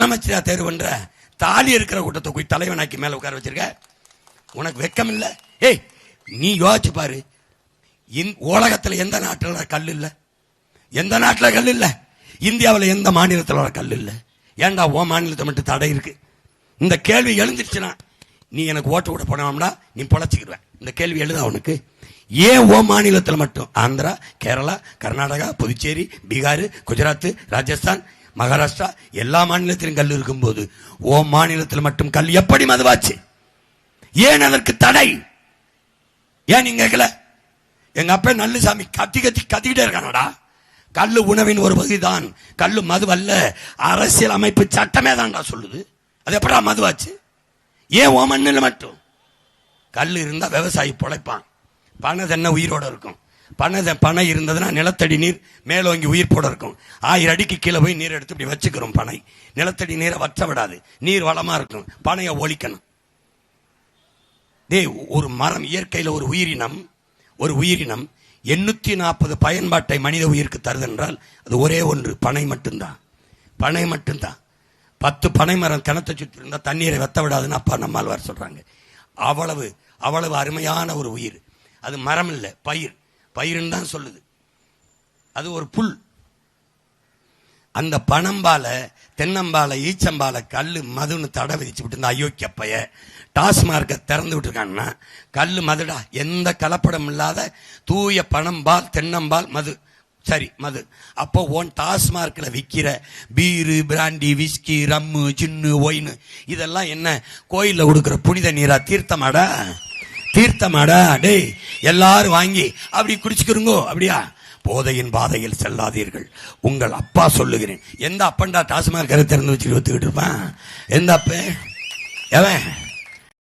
அமைச்சரா தேர்வு பண்ற தாலி இருக்கிற கூட்டத்தை போய் தலைவனாக்கி மேல உட்கார வச்சிருக்க. உனக்கு வெக்கம் இல்ல? ஏய், நீ யோசிச்சு பாரு, உலகத்துல எந்த நாட்டில் கல் இல்ல? எந்த நாட்டில் கல் இல்ல? இந்தியாவில் எந்த மாநிலத்தில் கல் இல்ல? ஏன்டா ஓ மாநிலத்தை மட்டும் தடை இருக்கு? இந்த கேள்வி எழுந்துருச்சுன்னா நீ எனக்கு ஓட்டு கூட போனோம்னா நீ பொழைச்சிக்கிடுவேன். இந்த கேள்வி எழுத அவனுக்கு. ஏன் ஓ மாநிலத்தில் மட்டும்? ஆந்திரா, கேரளா, கர்நாடகா, புதுச்சேரி, பீகார், குஜராத், ராஜஸ்தான், மகாராஷ்டிரா எல்லா மாநிலத்திலும் கல் இருக்கும்போது ஓ மாநிலத்தில் மட்டும் கல் எப்படி மதுவாச்சு? ஏன் அதற்கு தடை? ஏன் நீங்க கேட்கல? எங்க அப்பா நல்லுசாமி கத்திக்கிட்டே இருக்கானடா. கல்லு உணவின் ஒரு பகுதிதான், கல்லு மது அல்ல, அரசியல் அமைப்பு சட்டமே தான்டா சொல்லுது. அது எப்படா மதுவாச்சு? ஏன் ஓ மண்ணில் மட்டும்? கல் இருந்தா விவசாயி பொழைப்பான். பனை தென்ன உயிரோட இருக்கும். பனை இருந்ததுன்னா நிலத்தடி நீர் மேலோங்கி உயிர் போட இருக்கும். 1000 அடிக்கு கீழே போய் நீர் எடுத்து இப்படி வச்சுக்கிறோம். பனை நிலத்தடி நீரை வற்ற விடாது, நீர் வளமா இருக்கும். பனையை ஒழிக்கணும். ஒரு மரம், இயற்கையில் ஒரு உயிரினம் 840 பயன்பாட்டை மனித உயிருக்கு தருதென்றால் அது ஒரே ஒன்று, பனை மட்டும்தான். 10 பனை மரம் கிணத்தை சுற்றி இருந்தா தண்ணீரை வெத்த விடாதுன்னு அப்பா நம்மாழ்வார் சொல்றாங்க. அவ்வளவு அருமையான ஒரு உயிர். அது மரம் இல்ல, பயிருன்னு தான் சொல்லுது. அது ஒரு புல். அந்த பனம்பால, தென்னம்பால, ஈச்சம்பால கல்லு மதுன்னு தடை விதிச்சு விட்டு இந்த அயோக்கிய பைய டாஸ்மார்க்கை திறந்து விட்டுருக்காங்கன்னா கல்லு மதுடா, எந்த கலப்படம் இல்லாத தூய பனம்பால், தென்னம்பால், மது. சரி, மது. அப்போ ஓன் டாஸ்மார்க்கில் விற்கிற பீரு, பிராண்டி, விஸ்கி, ரம்மு, சின்னு, ஒயின் இதெல்லாம் என்ன கோயிலில் கொடுக்குற புனித நீரா? தீர்த்தமாடா டேய், எல்லாரும் வாங்கி அப்படி குடிச்சுக்கிறோங்கோ. அப்படியா? போதையின் பாதையில் செல்லாதீர்கள், உங்கள் அப்பா சொல்லுகிறேன். எந்த அப்பன்டா டாஸ்மார்க் திறந்து வச்சுட்டு வித்துக்கிட்டு இருப்பான்? எந்த அப்ப? எவன்?